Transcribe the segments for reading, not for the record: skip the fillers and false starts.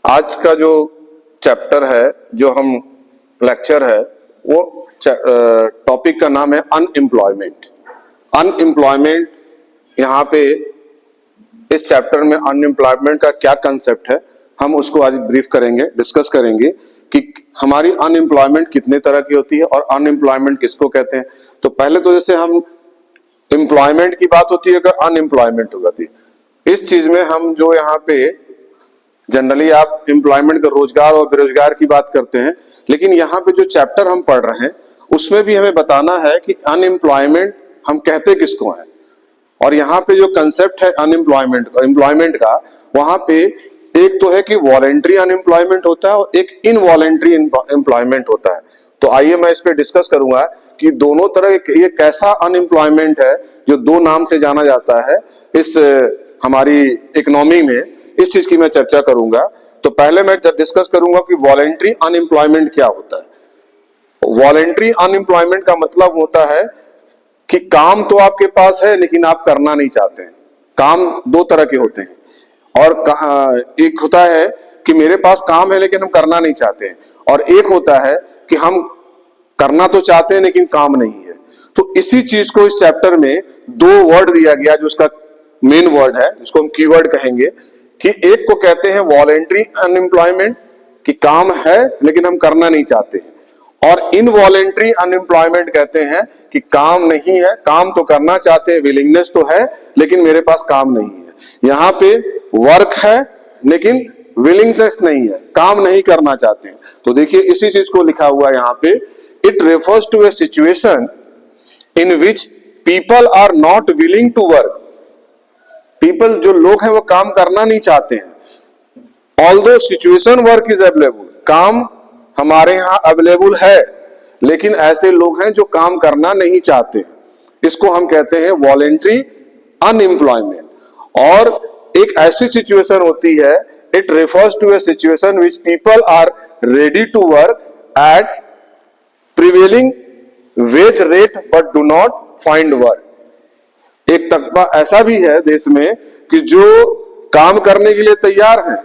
आज का जो चैप्टर है, जो हम लेक्चर है, वो टॉपिक का नाम है अनएम्प्लॉयमेंट। अनएम्प्लॉयमेंट, यहाँ पे इस चैप्टर में अनएम्प्लॉयमेंट का क्या कंसेप्ट है, हम उसको आज ब्रीफ करेंगे, डिस्कस करेंगे कि हमारी अनएम्प्लॉयमेंट कितने तरह की होती है और अनएम्प्लॉयमेंट किसको कहते हैं। तो पहले तो जैसे हम एम्प्लॉयमेंट की बात होती है, अगर अनएम्प्लॉयमेंट होगा थी, इस चीज में हम जो यहाँ पे जनरली आप एम्प्लॉयमेंट का रोजगार और बेरोजगार की बात करते हैं, लेकिन यहाँ पे जो चैप्टर हम पढ़ रहे हैं उसमें भी हमें बताना है कि अनएम्प्लॉयमेंट हम कहते किसको हैं। और यहाँ पे जो कंसेप्ट है एम्प्लॉयमेंट का, वहां पे एक तो है कि वॉलेंट्री अनएम्प्लॉयमेंट होता है और एक इनवॉलेंट्री एम्प्लॉयमेंट होता है। तो आइए मैं इस पे डिस्कस करूंगा कि दोनों तरह ये कैसा अनएम्प्लॉयमेंट है जो दो नाम से जाना जाता है इस हमारी इकोनॉमी में, इस चीज की मैं चर्चा करूंगा। तो पहले मैं डिस्कस करूंगा कि वॉलेंट्री अनएम्प्लॉयमेंट क्या होता है। वॉलेंट्री अनएम्प्लॉयमेंट का मतलब होता है कि काम तो आपके पास है लेकिन आप करना नहीं चाहते हैं। काम दो तरह के होते हैं, और एक होता है कि मेरे पास काम है लेकिन हम करना नहीं चाहते हैं, और एक होता है कि हम करना तो चाहते हैं लेकिन काम नहीं है। तो इसी चीज को इस चैप्टर में दो वर्ड दिया गया, जो उसका मेन वर्ड है, जिसको हम कीवर्ड कहेंगे, कि एक को कहते हैं वॉलेंट्री अनएम्प्लॉयमेंट, कि काम है लेकिन हम करना नहीं चाहते हैं, और इनवॉलेंट्री अनएम्प्लॉयमेंट कहते हैं कि काम नहीं है, काम तो करना चाहते हैं, विलिंगनेस तो है लेकिन मेरे पास काम नहीं है। यहाँ पे वर्क है लेकिन विलिंगनेस नहीं है, काम नहीं करना चाहते हैं। तो देखिए इसी चीज को लिखा हुआ है यहाँ पे, it refers to a situation in which people are not willing to work. People, जो लोग हैं वो काम करना नहीं चाहते हैं। Although situation work is available, काम हमारे यहाँ अवेलेबल है, लेकिन ऐसे लोग हैं जो काम करना नहीं चाहते हैं। इसको हम कहते हैं वॉलेंट्री अनएम्प्लॉयमेंट। और एक ऐसी सिचुएशन होती है, it refers to a situation which people are ready to work at prevailing wage rate but do not find work. एक तबका ऐसा भी है देश में कि जो काम करने के लिए तैयार हैं,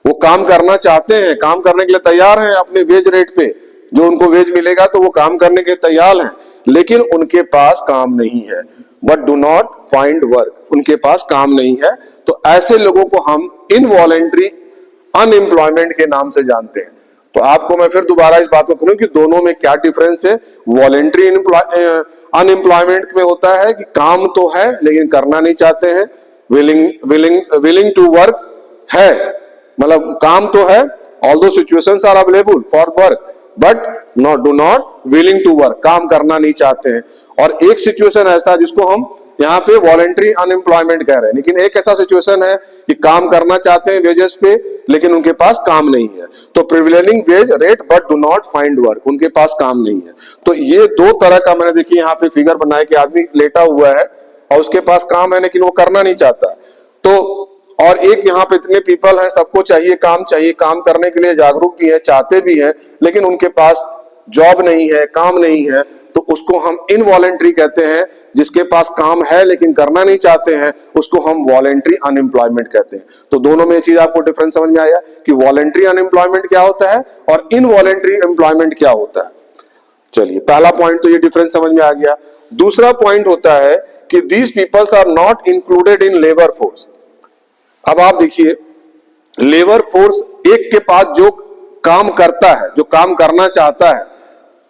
वो काम करना चाहते हैं, काम करने के लिए तैयार हैं अपने वेज रेट पे, जो उनको वेज मिलेगा तो वो काम करने के तैयार हैं, लेकिन उनके पास काम नहीं है, but do not find work, उनके पास काम नहीं है। तो ऐसे लोगों को हम इनवॉलेंट्री अनएम्प्लॉयमेंट के नाम से जानते हैं। तो आपको मैं फिर दोबारा इस बात को करूं कि दोनों में क्या डिफरेंस है। वॉलेंट्री अनएम्प्लॉयमेंट में होता है कि काम तो है लेकिन करना नहीं चाहते हैं, विलिंग टू वर्क है, मतलब काम तो है, although situations are available for work but do not willing to work, काम करना नहीं चाहते हैं। और एक सिचुएशन ऐसा जिसको हम यहाँ पे वॉलेंट्री अनएम्प्लॉयमेंट कह रहे हैं, लेकिन एक ऐसा सिचुएशन है कि काम करना चाहते हैं वेजेस पे लेकिन उनके पास काम नहीं है। तो prevailing wage rate but do not find work, उनके पास काम नहीं है। तो ये दो तरह का मैंने देखिए यहाँ पे फिगर बनाया कि आदमी लेटा हुआ है और उसके पास काम है लेकिन वो करना नहीं चाहता। तो और एक यहाँ पे इतने पीपल हैं, सबको चाहिए, काम करने के लिए जागरूक भी है, चाहते भी हैं, लेकिन उनके पास जॉब नहीं है, काम नहीं है, तो उसको हम इनवॉलेंट्री कहते हैं। जिसके पास काम है लेकिन करना नहीं चाहते हैं, उसको हम वॉलेंट्री अनएम्प्लॉयमेंट कहते हैं। तो दोनों में ये चीज आपको डिफरेंस समझ में आया कि वॉलेंट्री अनएम्प्लॉयमेंट क्या होता है और इनवॉलेंट्री एम्प्लॉयमेंट क्या होता है। चलिए, पहला पॉइंट तो ये डिफरेंस समझ में आ गया। दूसरा पॉइंट होता है कि these peoples are not included in labour force. अब आप देखिए, लेबर फोर्स एक के पास जो काम करता है, जो काम करना चाहता है,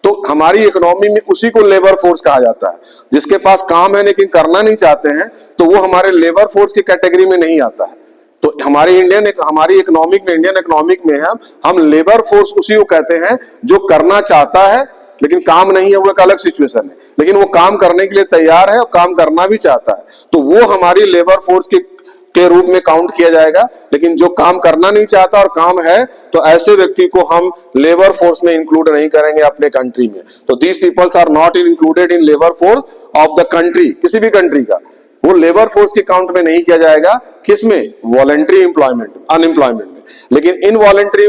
तो हमारी इकोनॉमी में उसी को लेबर फोर्स कहा जाता है। जिसके पास काम है लेकिन करना नहीं चाहते हैं, तो वो हमारे लेबर फोर्स की कैटेगरी में नहीं आता है। तो हमारी इंडियन इकोनॉमिक में हम लेबर फोर्स उसी को कहते हैं जो करना चाहता है लेकिन काम नहीं है, वो एक अलग सिचुएशन है, लेकिन वो काम करने के लिए तैयार है और काम करना भी चाहता है, तो वो हमारी लेबर फोर्स के रूप में काउंट किया जाएगा। लेकिन जो काम करना नहीं चाहता और काम है, तो ऐसे व्यक्ति को हम लेबर फोर्स में इंक्लूड नहीं करेंगे अपने कंट्री में। तो these peoples are not included in labour force of the country, किसी भी कंट्री का वो लेबर फोर्स के काउंट में नहीं किया जाएगा। किसमें? वॉलेंट्री अनएम्प्लॉयमेंट में। लेकिन इनवॉलेंट्री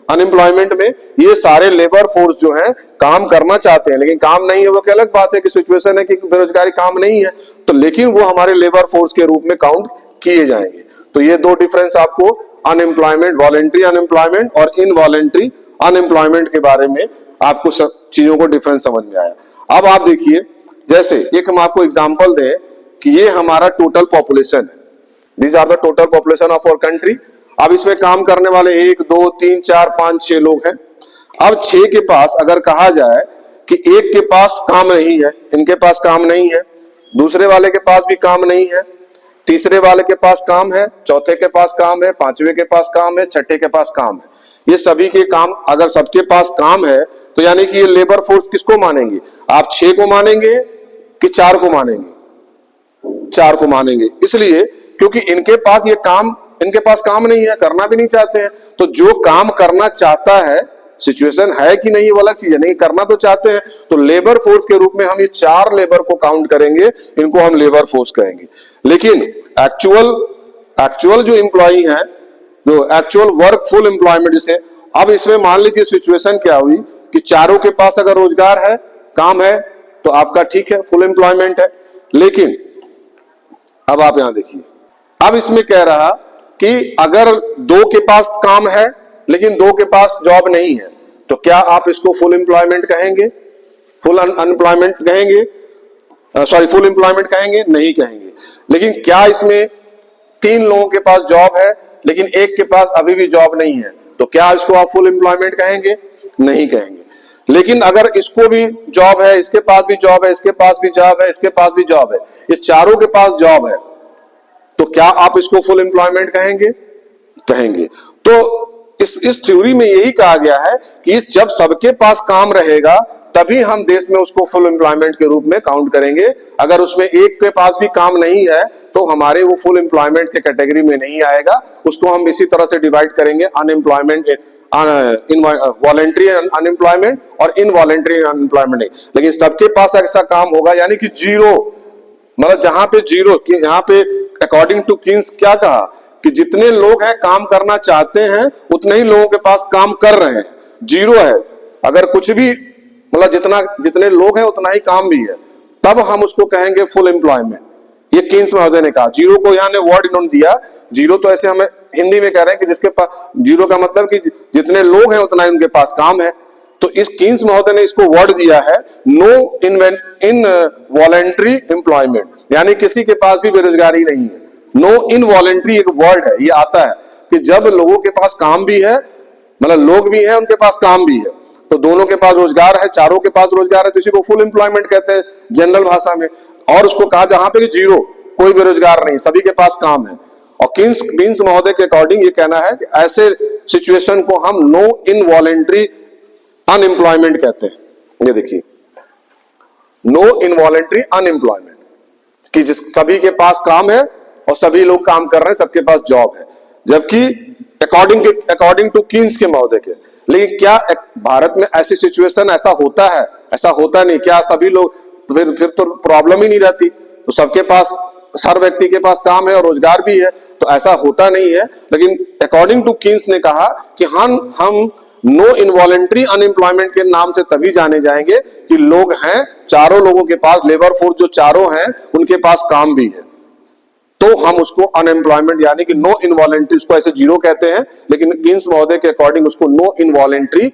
अनएम्प्लॉयमेंट में ये सारे लेबर फोर्स जो है काम करना चाहते हैं लेकिन काम नहीं है, वो क्या अलग बात है कि सिचुएशन है कि बेरोजगारी, काम नहीं है, तो लेकिन वो हमारे लेबर फोर्स के रूप में काउंट किए जाएंगे। तो ये दो डिफरेंस आपको अनएम्प्लॉयमेंट, वॉलेंट्री अनएम्प्लॉयमेंट और इनवॉलेंट्री अनएम्प्लॉयमेंट के बारे में आपको सब चीजों को डिफरेंस समझ में आया। अब आप देखिए, जैसे एक हम आपको एग्जांपल दें कि ये हमारा टोटल पॉपुलेशन है, these are the total population of our country. अब इसमें काम करने वाले 1 2 3 4 5 6 लोग हैं। अब 6 के पास अगर कहा जाए कि एक के पास काम नहीं है, इनके पास काम नहीं है, दूसरे वाले के पास भी काम नहीं है, तीसरे वाले के पास काम है, चौथे के पास काम है, पांचवे के पास काम है, छठे के पास काम है, ये सभी के काम अगर सबके पास काम है तो यानी कि ये लेबर फोर्स किसको मानेंगे? आप 6 को मानेंगे कि 4 को मानेंगे? 4 को मानेंगे, इसलिए क्योंकि इनके पास ये काम, इनके पास काम नहीं है, करना भी नहीं चाहते हैं। तो जो काम करना चाहता है, सिचुएशन है कि नहीं वो अलग चीज है, नहीं करना तो चाहते हैं, तो लेबर फोर्स के रूप में हम ये 4 लेबर को काउंट करेंगे, इनको हम लेबर फोर्स कहेंगे। लेकिन एक्चुअल जो एम्प्लॉई है, जो एक्चुअल वर्क फुल एम्प्लॉयमेंट जिसे, अब इसमें मान लीजिए सिचुएशन क्या हुई कि चारों के पास अगर रोजगार है, काम है, तो आपका ठीक है, फुल एम्प्लॉयमेंट है। लेकिन अब आप यहां देखिए, अब इसमें कह रहा कि अगर 2 के पास काम है लेकिन 2 के पास जॉब नहीं है, तो क्या आप इसको फुल एम्प्लॉयमेंट कहेंगे, फुल अनएम्प्लॉयमेंट कहेंगे, सॉरी फुल एम्प्लॉयमेंट कहेंगे? नहीं कहेंगे। लेकिन क्या इसमें 3 लोगों के पास जॉब है लेकिन एक के पास अभी भी जॉब नहीं है, तो क्या इसको आप फुल एम्प्लॉयमेंट कहेंगे? नहीं कहेंगे। लेकिन अगर इसको भी जॉब है, इसके पास भी जॉब है, इसके पास भी जॉब है, इसके पास भी जॉब है, ये चारों के पास जॉब है, तो क्या आप इसको फुल एम्प्लॉयमेंट कहेंगे? कहेंगे। तो इस थ्योरी में यही कहा गया है कि जब सबके पास काम रहेगा तभी हम देश में उसको फुल एम्प्लॉयमेंट के रूप में काउंट करेंगे। अगर उसमें एक के पास भी काम नहीं है तो हमारे वो फुल एम्प्लॉयमेंट के कैटेगरी में नहीं आएगा, उसको हम इसी तरह से डिवाइड करेंगे, अनएम्प्लॉयमेंट, वॉलेंट्री अनएम्प्लॉयमेंट और इनवॉलेंट्री अनएम्प्लॉयमेंट। लेकिन सबके पास ऐसा काम होगा, यानी कि जीरो, मतलब जहां पे जीरो, यहाँ पे अकॉर्डिंग टू कीन्स क्या कहा कि जितने लोग हैं काम करना चाहते हैं उतने ही लोगों के पास काम कर रहे हैं, जीरो है। अगर कुछ भी, मतलब जितने लोग हैं उतना ही काम भी है, तब हम उसको कहेंगे फुल एम्प्लॉयमेंट। ये कीन्स महोदय ने कहा। जीरो को यहाँ ने वर्ड इन्होंने दिया, जीरो तो ऐसे हमें हिंदी में कह रहे हैं कि जिसके पास, जीरो का मतलब कि जितने लोग हैं उतना ही उनके पास काम है। तो इस कीन्स महोदय ने इसको वर्ड दिया है नो इन वॉलेंट्री एम्प्लॉयमेंट, यानी किसी के पास भी बेरोजगारी नहीं है। नो इन वॉलेंट्री एक वर्ड है, ये आता है कि जब लोगों के पास काम भी है, मतलब लोग भी हैं उनके पास काम भी है, तो दोनों के पास रोजगार है, चारों के पास रोजगार है, तो इसी को फुल एम्प्लॉयमेंट कहते हैं जनरल भाषा में। और उसको कहा जहां पे जीरो, कोई बेरोजगार नहीं, सभी के पास काम है। और कीन्स महोदय के अकॉर्डिंग ये कहना है कि ऐसे सिचुएशन को हम नो इन वॉलेंट्री अनएम्प्लॉयमेंट कहते हैं। ये देखिए, नो इनवॉलेंट्री अनएम्प्लॉयमेंट, कि जिस सभी के पास काम है और सभी लोग काम कर रहे हैं, सबके पास जॉब है, जबकि अकॉर्डिंग टू कीन्स के महोदय के। लेकिन क्या भारत में ऐसी सिचुएशन, ऐसा होता है? ऐसा होता नहीं। क्या सभी लोग, फिर तो प्रॉब्लम ही नहीं रहती, तो सबके पास, हर व्यक्ति के पास काम है और रोजगार भी है, तो ऐसा होता नहीं है। लेकिन अकॉर्डिंग टू कीन्स ने कहा कि हम नो इनवॉलेंट्री अनएम्प्लॉयमेंट के नाम से तभी जाने जाएंगे कि लोग हैं, चारों लोगों के पास, लेबर फोर्स जो चारों हैं उनके पास काम भी है, तो हम उसको अनएम्प्लॉयमेंट यानी कि नो इनवॉलेंट्री, उसको ऐसे जीरो कहते हैं, लेकिन कीन्स महोदय के अकॉर्डिंग उसको नो इनवॉलेंट्री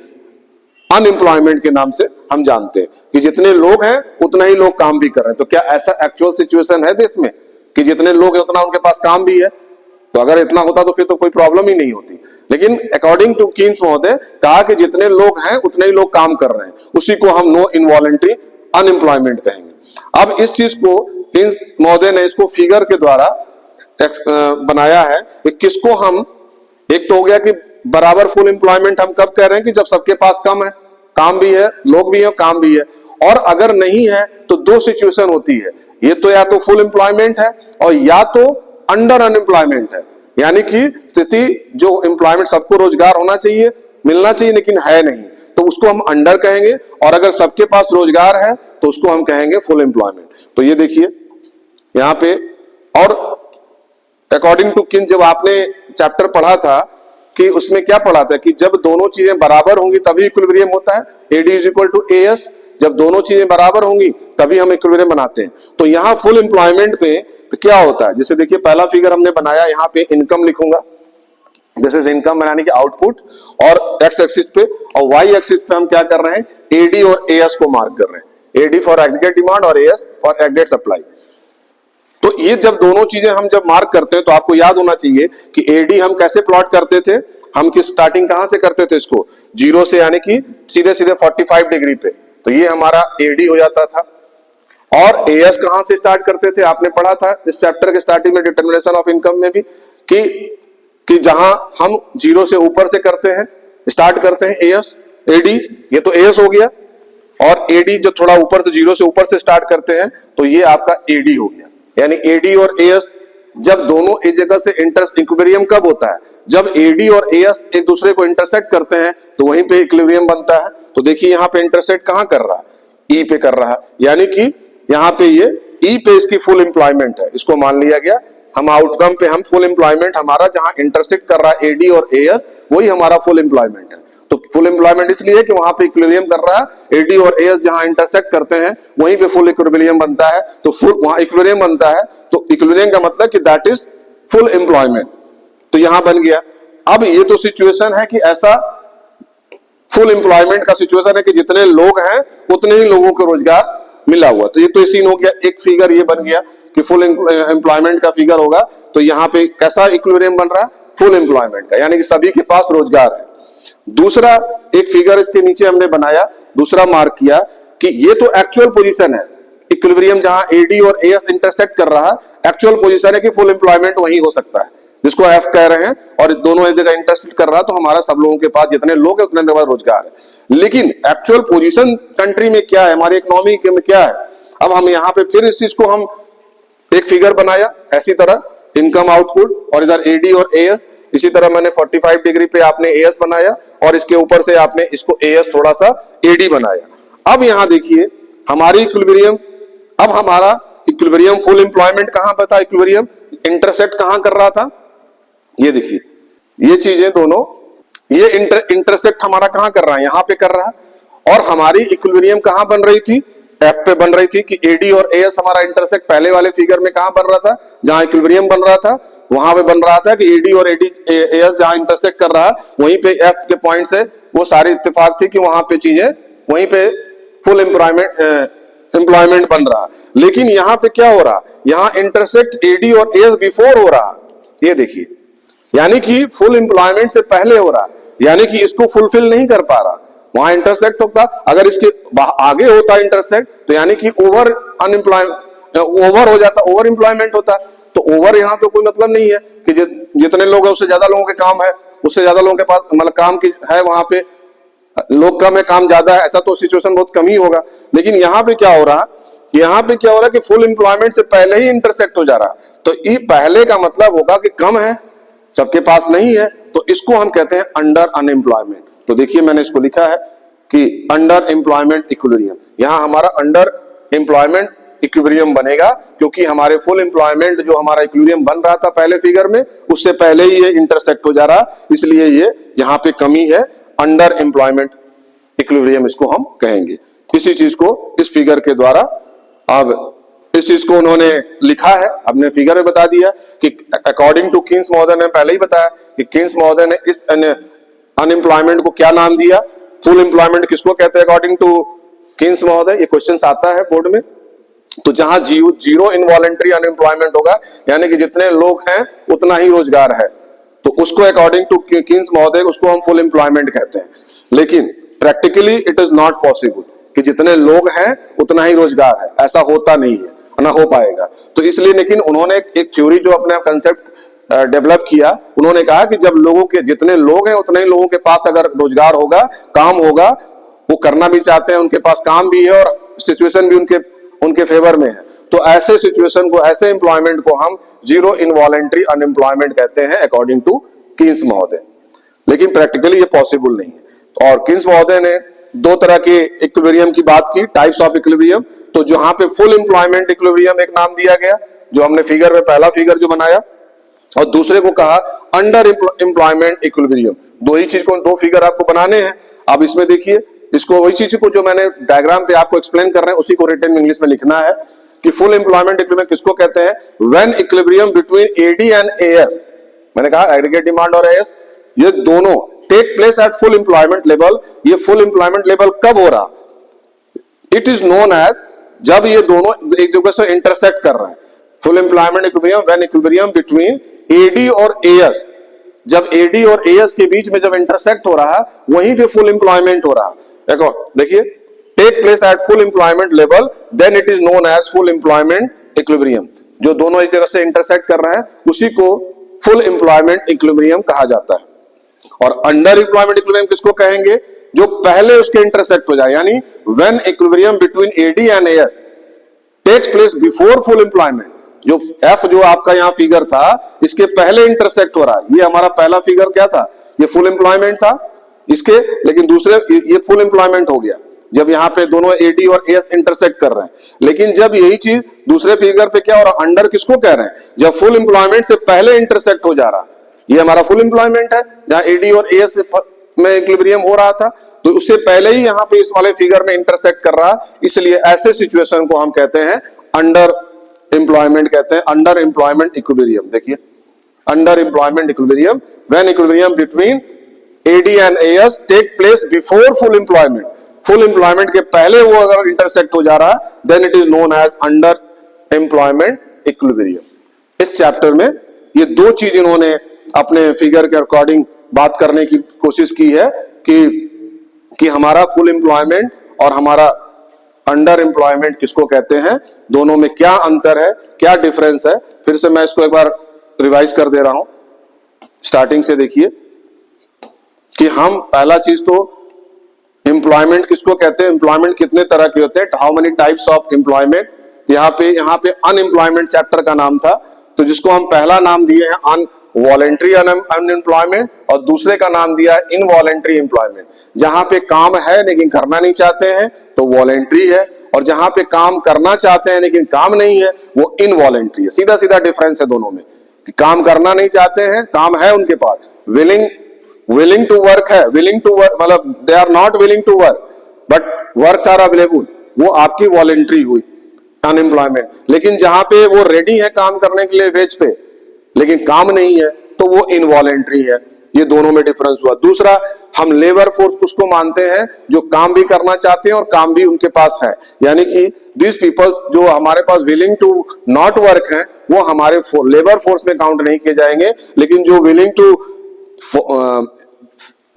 अनएम्प्लॉयमेंट के नाम से हम जानते हैं कि जितने लोग हैं उतना ही लोग काम भी कर रहे हैं। तो क्या ऐसा एक्चुअल सिचुएशन है देश में कि जितने लोग हैं उतना उनके पास काम भी है? तो अगर इतना होता तो फिर तो कोई प्रॉब्लम ही नहीं होती। लेकिन अकॉर्डिंग टू कीन्स महोदय कहा कि जितने लोग हैं उतने ही लोग काम कर रहे हैं, उसी को हम नो इनवॉलेंट्री अनएम्प्लॉयमेंट कहेंगे। अब इस चीज को कीन्स महोदय ने इसको फिगर के द्वारा बनाया है कि किसको हम, एक तो हो गया कि बराबर फुल एम्प्लॉयमेंट हम कब कह रहे हैं कि जब सबके पास कम है, काम भी है, लोग भी है, काम भी है। और अगर नहीं है तो 2 सिचुएशन होती है, ये तो या तो फुल एम्प्लॉयमेंट है और या तो अंडर अनएम्प्लॉयमेंट है, यानी कि स्थिति जो एम्प्लॉयमेंट, सबको रोजगार होना चाहिए, मिलना चाहिए, लेकिन है नहीं, तो उसको हम अंडर कहेंगे। और अगर सबके पास रोजगार है तो उसको हम कहेंगे फुल एम्प्लॉयमेंट। तो ये देखिए यहां पे, और अकॉर्डिंग टू कीन्स जब आपने चैप्टर पढ़ा था कि उसमें क्या पढ़ा था कि जब दोनों चीजें बराबर होंगी तभी इक्विलिब्रियम होता है, AD is equal to AS। जब दोनों चीजें बराबर होंगी तभी हम इक्विलिब्रियम बनाते हैं। तो यहाँ फुल एम्प्लॉयमेंट पे तो क्या होता है, जैसे देखिए पहला फिगर हमने बनाया, यहाँ पे इनकम लिखूंगा, दिस इज इनकम यानी कि आउटपुट, और एक्स एक्सिस पे और वाई एक्सिस पे हम क्या कर रहे हैं, एडी और एएस को मार्क कर रहे हैं, एडी फॉर एग्रीगेट डिमांड और एएस फॉर एग्रीगेट सप्लाई। तो ये जब दोनों चीजें हम जब मार्क करते हैं तो आपको याद होना चाहिए कि एडी हम कैसे प्लॉट करते थे, हम किस स्टार्टिंग कहां से करते थे, इसको जीरो से यानी कि सीधे सीधे 45 डिग्री पे, तो ये हमारा एडी हो जाता था। और एएस कहां से स्टार्ट करते थे, आपने पढ़ा था इस चैप्टर के स्टार्टिंग में डिटरमिनेशन ऑफ इनकम में भी कि जहां हम जीरो से ऊपर से करते हैं, स्टार्ट करते हैं एएस एडी, ये तो एएस हो गया, और एडी जो थोड़ा ऊपर से जीरो से ऊपर से स्टार्ट करते हैं तो ये आपका एडी हो गया। यानी एडी और एएस जब दोनों एक जगह से इक्विलिब्रियम कब होता है, जब एडी और एएस एक दूसरे को इंटरसेक्ट करते हैं तो वहीं पे इक्विलिब्रियम बनता है। तो देखिए यहां पे इंटरसेक्ट कहां कर रहा है, ई पे कर रहा है, यानी कि यहां पे ये ई पे इसकी फुल एम्प्लॉयमेंट है, इसको मान लिया गया। हम आउटकम पे हम फुल एम्प्लॉयमेंट हमारा जहां इंटरसेक्ट कर रहा है एडी और एएस, वही हमारा फुल एम्प्लॉयमेंट है। तो फुल एम्प्लॉयमेंट इसलिए कि वहां पे इक्विलिब्रियम कर रहा है, एडी और एएस जहां इंटरसेक्ट करते हैं वहीं पे फुल इक्विलिब्रियम बनता है, तो फुल वहां इक्विलिब्रियम बनता है, तो इक्विलिब्रियम का मतलब कि दैट इज फुल एम्प्लॉयमेंट, तो यहां बन गया। अब ये तो सिचुएशन है कि ऐसा फुल एम्प्लॉयमेंट का सिचुएशन है कि जितने लोग हैं उतने ही लोगों को रोजगार मिला हुआ, तो ये तो सीन हो गया, एक फिगर ये बन गया कि फुल एम्प्लॉयमेंट का फिगर होगा, तो यहाँ पे कैसा इक्विलिब्रियम बन रहा है, फुल एम्प्लॉयमेंट का, यानी कि सभी के पास रोजगार है। दूसरा एक फिगर इसके नीचे हमने बनाया, दूसरा मार्क किया कि ये तो एक्चुअल पोजीशन है, इक्विलिब्रियम जहां एडी और एएस इंटरसेक्ट कर रहा है, एक्चुअल पोजीशन है कि फुल एम्प्लॉयमेंट वही हो सकता है, जिसको एफ कह रहे हैं, और दोनों एक जगह इंटरसेक्ट कर रहा है, तो हमारा सब लोगों के पास जितने लोग हैं उतने के पास रोजगार है। लेकिन एक्चुअल पोजीशन कंट्री में क्या है, हमारी इकोनॉमी में क्या है, अब हम यहाँ पे फिर इस चीज को हम एक फिगर बनाया ऐसी तरह, इनकम आउटपुट, और इधर एडी और एएस, इसी तरह मैंने 45 डिग्री पे आपने एएस बनाया, और इसके ऊपर से आपने इसको एएस थोड़ा सा एडी बनाया। अब यहां देखिए हमारी इक्विलिब्रियम, अब हमारा इक्विलिब्रियम फुल एम्प्लॉयमेंट कहां पर था, इक्विलिब्रियम इंटरसेक्ट कहां कर रहा था, ये देखिए ये चीजें दोनों, ये इंटरसेक्ट हमारा कहां कर रहा है, यहां पे कर रहा है, और हमारी इक्विलिब्रियम कहां बन रही थी, एफ पे बन रही थी, कि एडी और एएस हमारा इंटरसेक्ट पहले वाले फिगर में कहां बन रहा था, जहां इक्विलिब्रियम बन रहा था, वहां पे बन रहा था कि एडी और एएस जहां इंटरसेक्ट कर रहा है वहीं पे एफ के पॉइंट से वो सारी इत्तेफाक थी कि वहां पे चीजें वहीं पे फुल एम्प्लॉयमेंट बन रहा। लेकिन यहां पे क्या हो रहा, यहां इंटरसेक्ट एडी और एएस बिफोर हो रहा, ये देखिए, यानी कि फुल एम्प्लॉयमेंट से पहले हो रहा, यानी कि इसको फुलफिल नहीं कर पा रहा, वहां इंटरसेक्ट होता, अगर इसके आगे होता इंटरसेक्ट तो यानी कि ओवर हो जाता, ओवर एम्प्लॉयमेंट होता। तो ओवर यहां तो कोई मतलब नहीं है कि जितने लोग हैं उससे ज्यादा लोगों के काम है, उससे ज्यादा लोगों के पास मतलब काम की है, वहां पे लोग कम है काम ज्यादा है, ऐसा तो सिचुएशन बहुत कम ही होगा। लेकिन यहाँ पे क्या हो रहा, यहाँ पे क्या हो रहा कि फुल एम्प्लॉयमेंट से पहले ही इंटरसेक्ट हो जा रहा, तो ये पहले का मतलब होगा कि कम है, सबके पास नहीं है, तो इसको हम कहते हैं अंडर अनएम्प्लॉयमेंट। तो देखिए मैंने इसको लिखा है कि अंडर एम्प्लॉयमेंट इक्विलिब्रियम, यहां हमारा अंडर एम्प्लॉयमेंट इक्विलिब्रियम बनेगा, क्योंकि हमारे फुल एम्प्लॉयमेंट जो हमारा इक्विलिब्रियम बन रहा था पहले फिगर में, उससे पहले ही ये इंटरसेक्ट हो जा रहा, इसलिए ये यहां पे कमी है, अंडर एम्प्लॉयमेंट इक्विलिब्रियम इसको हम कहेंगे। इसी चीज को इस फिगर के द्वारा, अब इस चीज को उन्होंने लिखा है, हमने फिगर में बता दिया कि अकॉर्डिंग टू कीन्स महोदय ने पहले ही बताया कि कीन्स महोदय ने इस अनएम्प्लॉयमेंट को क्या नाम दिया, फुल एम्प्लॉयमेंट किसको कहते हैं अकॉर्डिंग टू कीन्स महोदय, ये क्वेश्चन आता है बोर्ड में। तो जहां जीरो इनवॉलेंटरी अनएम्प्लॉयमेंट होगा, यानी कि जितने लोग हैं उतना ही रोजगार है, तो उसको अकॉर्डिंग टू कीन्स महोदय उसको हम फुल एम्प्लॉयमेंट कहते हैं। लेकिन practically it is not possible कि जितने लोग हैं उतना ही रोजगार है, ऐसा होता नहीं है, ना हो पाएगा। तो इसलिए लेकिन उन्होंने एक थ्योरी जो अपने कंसेप्ट डेवलप किया, उन्होंने कहा कि जब लोगों के जितने लोग हैं उतने ही लोगों के पास अगर रोजगार होगा, काम होगा, वो करना भी चाहते हैं, उनके पास काम भी है और सिचुएशन भी उनके फेवर में है, तो ऐसे सिचुएशन को, ऐसे एम्प्लॉयमेंट को हम जीरो इनवॉलेंटरी अनएम्प्लॉयमेंट कहते हैं अकॉर्डिंग टू कीन्स महोदय। लेकिन प्रैक्टिकली ये पॉसिबल नहीं है। और कीन्स महोदय ने दो तरह के इक्विलिब्रियम की बात की, टाइप्स ऑफ इक्विलिब्रियम। तो जहां पे फुल एम्प्लॉयमेंट इक्विलिब्रियम एक नाम दिया गया, जो हमने फिगर में पहला फिगर जो बनाया, और दूसरे को कहा अंडर एम्प्लॉयमेंट इक्विलिब्रियम। दो ही चीज को, दो फिगर आपको बनाने हैं। अब इसमें देखिए, इसको वही चीज को जो मैंने डायग्राम पे आपको एक्सप्लेन कर रहे हैं उसी को रिटन इंग्लिश में लिखना है कि फुल एम्प्लॉयमेंट इक्विलिब्रियम किसको कहते हैं, when equilibrium between AD and AS, मैंने कहा एग्रीगेट डिमांड और एएस, ये दोनों take place at full employment level. ये फुल एम्प्लॉयमेंट लेवल कब हो रहा? इट इज नोन एज, जब ये दोनों एक जगह से इंटरसेक्ट कर रहे हैं। Full employment equilibrium when equilibrium between AD और एएस, जब एडी और एएस के बीच में जब इंटरसेक्ट हो रहा है वहीं पे फुल एम्प्लॉयमेंट हो रहा है। देखो देखिए, take place at full employment level then it is known as full employment equilibrium. जो दोनों इस जगह से इंटरसेक्ट कर रहे हैं उसी को फुल एम्प्लॉयमेंट इक्विलिब्रियम कहा जाता है। और अंडर एम्प्लॉयमेंट इक्विलिब्रियम किसको कहेंगे? जो पहले उसके इंटरसेक्ट हो जाए, यानी when equilibrium between AD and AS takes place before full employment. जो एफ जो आपका यहां फिगर था इसके पहले इंटरसेक्ट हो रहा है। ये हमारा पहला फिगर क्या था? ये फुल एम्प्लॉयमेंट था इसके, लेकिन दूसरे ये फुल एम्प्लॉयमेंट हो गया जब यहाँ पे दोनों एडी और एएस इंटरसेक्ट कर रहे हैं। लेकिन जब यही चीज दूसरे फिगर पे क्या हो रहा है? अंडर किसको कह रहे हैं? जब फुल एम्प्लॉयमेंट से पहले इंटरसेक्ट हो जा रहा। ये हमारा फुल एम्प्लॉयमेंट है जहां एडी और एएस में इक्विलिब्रियम हो रहा था, तो उससे पहले ही यहाँ पे इस वाले फिगर में इंटरसेक्ट कर रहा, इसलिए ऐसे सिचुएशन को हम कहते हैं अंडर एम्प्लॉयमेंट कहते हैं, अंडर एम्प्लॉयमेंट इक्विलिब्रियम। देखिए, under employment equilibrium when equilibrium between AD and AS take place before full employment. Full employment के पहले वो अगर इंटरसेक्ट हो जा रहा then it is known as under employment equilibrium. इस चैप्टर में ये दो चीज इन्होंने अपने फिगर के अकॉर्डिंग बात करने की कोशिश की है कि हमारा फुल एम्प्लॉयमेंट और हमारा अंडर एम्प्लॉयमेंट किसको कहते हैं, दोनों में क्या अंतर है, क्या डिफरेंस है। फिर से मैं इसको एक बार रिवाइज कर दे रहा हूं स्टार्टिंग से। देखिए कि हम पहला चीज तो एम्प्लॉयमेंट किसको कहते हैं, एम्प्लॉयमेंट कितने तरह के होते हैं, how many types of employment. यहाँ पे अनएम्प्लॉयमेंट चैप्टर का नाम था, तो जिसको हम पहला नाम दिए हैं अनवॉलेंट्री अनएम्प्लॉयमेंट और दूसरे का नाम दिया है इनवॉलेंट्री एम्प्लॉयमेंट। जहां पे काम है लेकिन करना नहीं चाहते हैं तो वॉलेंट्री है, और जहां पे काम करना चाहते हैं लेकिन काम नहीं है वो इनवॉलेंट्री है। सीधा सीधा डिफरेंस है दोनों में कि काम करना नहीं चाहते हैं, काम है उनके पास, विलिंग टू वर्क है, विलिंग टू वर्क मतलब they are not willing to work but works are available, वो आपकी वॉलेंट्री हुई अनएम्प्लॉयमेंट। लेकिन जहां पे वो रेडी है काम करने के लिए वेज पे लेकिन काम नहीं है तो वो इनवॉलेंट्री है। ये दोनों में डिफरेंस हुआ। दूसरा, हम लेबर फोर्स उसको मानते हैं जो काम भी करना चाहते हैं और काम भी उनके पास है, यानी कि दिस पीपल्स जो हमारे पास विलिंग टू नॉट वर्क हैं वो हमारे लेबर फोर्स में काउंट नहीं किए जाएंगे। लेकिन जो विलिंग टू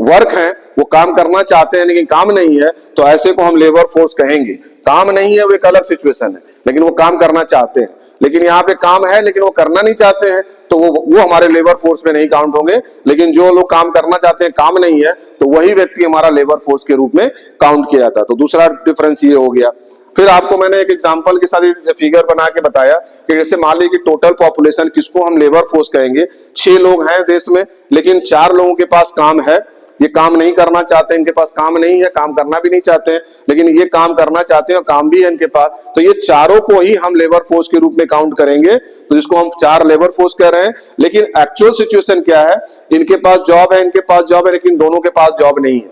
वर्क हैं वो काम करना चाहते हैं लेकिन काम नहीं है, तो ऐसे को हम लेबर फोर्स कहेंगे। काम नहीं है वो एक अलग सिचुएशन है, लेकिन वो काम करना चाहते हैं। लेकिन यहाँ पे काम है लेकिन वो करना नहीं चाहते हैं तो वो हमारे लेबर फोर्स में नहीं काउंट होंगे। लेकिन जो लोग काम करना चाहते हैं, काम नहीं है, तो वही व्यक्ति हमारा लेबर फोर्स के रूप में काउंट किया जाता है। तो दूसरा डिफरेंस ये हो गया। फिर आपको मैंने एक एग्जांपल के साथ फिगर बना के बताया कि जैसे मान लीजिए कि टोटल पॉपुलेशन किसको हम लेबर फोर्स कहेंगे। 6 लोग हैं देश में लेकिन 4 लोगों के पास काम है, ये काम नहीं करना चाहते, इनके पास काम नहीं है, काम करना भी नहीं चाहते हैं, लेकिन ये काम करना चाहते हैं और काम भी है इनके पास, तो ये चारों को ही हम लेबर फोर्स के रूप में काउंट करेंगे। तो जिसको हम 4 लेबर फोर्स कह रहे हैं। लेकिन एक्चुअल सिचुएशन क्या है, इनके पास जॉब है, इनके पास जॉब है, लेकिन दोनों के पास जॉब नहीं है,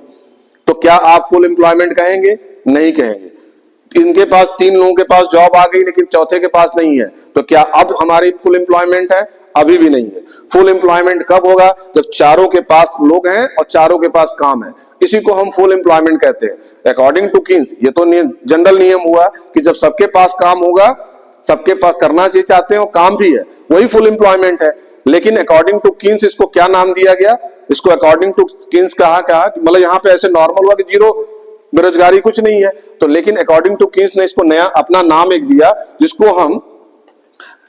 तो क्या आप फुल एम्प्लॉयमेंट कहेंगे? नहीं कहेंगे। इनके पास 3 लोगों के पास जॉब आ गई लेकिन चौथे के पास नहीं है, तो क्या अब हमारी फुल एम्प्लॉयमेंट है? अभी भी नहीं है। फुल एम्प्लॉयमेंट कब होगा? जब चारों के पास लोग हैं और चारों के पास काम है, इसी को हम फुल एम्प्लॉयमेंट कहते हैं। अकॉर्डिंग टू किन्स, ये तो जनरल नियम हुआ कि जब सबके पास काम होगा, सबके पास करना चाहिए चाहते हैं और काम भी है, वही फुल एम्प्लॉयमेंट है। लेकिन अकॉर्डिंग टू किन्स इसको क्या नाम दिया गया? इसको अकॉर्डिंग टू किन्स कहा मतलब यहाँ पे ऐसे नॉर्मल हुआ कि जीरो बेरोजगारी कुछ नहीं है, तो लेकिन अकॉर्डिंग टू किन्स ने इसको नया अपना नाम एक दिया, जिसको हम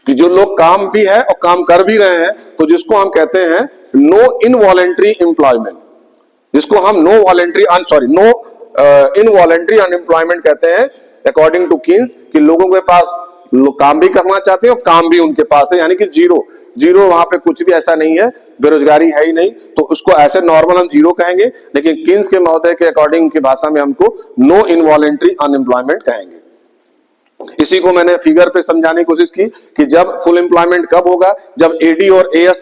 कि जो लोग काम भी है और काम कर भी रहे हैं, तो जिसको हम कहते हैं नो इनवॉलेंट्री एम्प्लॉयमेंट, जिसको हम नो इनवॉलेंट्री अनएम्प्लॉयमेंट कहते हैं अकॉर्डिंग टू किन्स, कि लोगों के पास काम भी करना चाहते हैं और काम भी उनके पास है, यानी कि जीरो वहां पे कुछ भी ऐसा नहीं है, बेरोजगारी है ही नहीं, तो उसको ऐसे नॉर्मल हम जीरो कहेंगे। लेकिन किन्स के महोदय के अकॉर्डिंग की भाषा में हमको नो इनवॉलेंट्री अनएम्प्लॉयमेंट कहेंगे। इसी को मैंने फिगर पे समझाने की कोशिश की कि जब फुल एम्प्लॉयमेंट कब होगा, जब एडी और एएस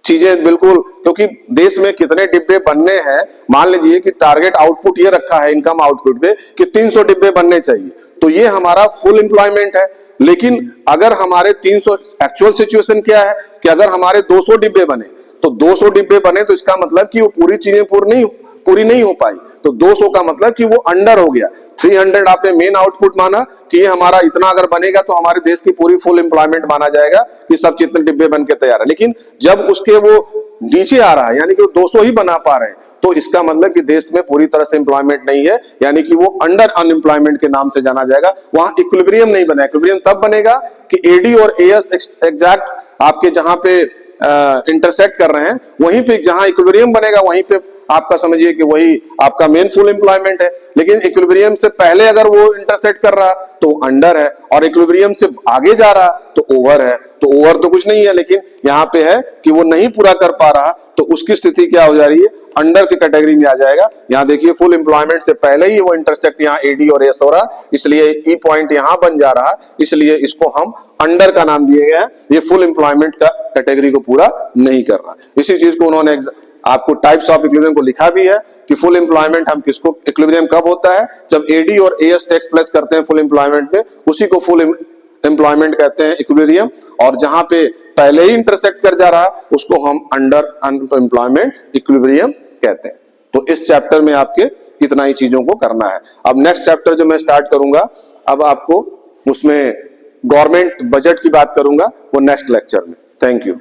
चीजें बिल्कुल, क्योंकि देश में कितने डिब्बे बनने हैं, मान लीजिए कि टारगेट आउटपुट ये रखा है इनकम आउटपुट पे कि 300 डिब्बे बनने चाहिए, तो ये हमारा फुल एम्प्लॉयमेंट है। लेकिन अगर हमारे 300, एक्चुअल सिचुएशन क्या है कि अगर हमारे 200 डिब्बे बने तो 200 डिब्बे बने तो इसका मतलब कि वो पूरी चीजें पूरी नहीं हो पाई, तो 200 का मतलब कि वो अंडर हो गया। 300 आपने मेन आउटपुट माना कि ये हमारा इतना अगर बनेगा तो हमारे देश की पूरी फुल एम्प्लॉयमेंट माना जाएगा कि सब जितने डिब्बे बन के तैयार है। लेकिन जब उसके वो नीचे आ रहा है, यानी कि वो 200 ही बना पा रहे हैं, तो इसका मतलब कि देश में पूरी तरह से एम्प्लॉयमेंट नहीं है, यानी कि वो अंडर अनएम्प्लॉयमेंट के नाम से जाना जाएगा। वहां इक्विलिब्रियम नहीं बना। इक्विलिब्रियम तब बनेगा कि एडी और एएस एग्जैक्ट आपके जहां पे इंटरसेक्ट कर रहे हैं, वहीं पे जहां इक्विलिब्रियम बनेगा वहीं पे आपका समझिए कि वही आपका मेन फुल एम्प्लॉयमेंट है। लेकिन इक्विलिब्रियम से पहले अगर वो इंटरसेक्ट कर रहा तो अंडर है, और इक्विलिब्रियम से आगे जा रहा तो ओवर है। तो ओवर तो कुछ नहीं है, लेकिन यहाँ पे है कि वो नहीं पूरा कर पा रहा, तो उसकी स्थिति क्या हो जा रही है, अंडर की कैटेगरी में आ जाएगा। यहाँ देखिए फुल एम्प्लॉयमेंट से पहले ही वो इंटरसेक्ट यहाँ एडी और एस हो रहा, इसलिए ई पॉइंट यहाँ बन जा रहा, इसलिए इसको हम अंडर का नाम दिए गए हैं। ये फुल एम्प्लॉयमेंट का कैटेगरी को पूरा नहीं कर रहा। इसी चीज को उन्होंने आपको टाइप्स ऑफ इक्विलिब्रियम को लिखा भी है कि फुल एम्प्लॉयमेंट हम किसको, इक्विलिब्रियम कब होता है, जब एडी और एएस टेक्स प्लेस करते हैं फुल एम्प्लॉयमेंट में, उसी को फुल एम्प्लॉयमेंट कहते हैं इक्विलिब्रियम। और जहां पे पहले ही इंटरसेक्ट कर जा रहा उसको हम अंडर अनएम्प्लॉयमेंट इक्विलिब्रियम कहते हैं। तो इस चैप्टर में आपके इतना ही चीजों को करना है। अब नेक्स्ट चैप्टर जो मैं स्टार्ट करूंगा, अब आपको उसमें गवर्नमेंट बजट की बात करूंगा, वो नेक्स्ट लेक्चर में। Thank you.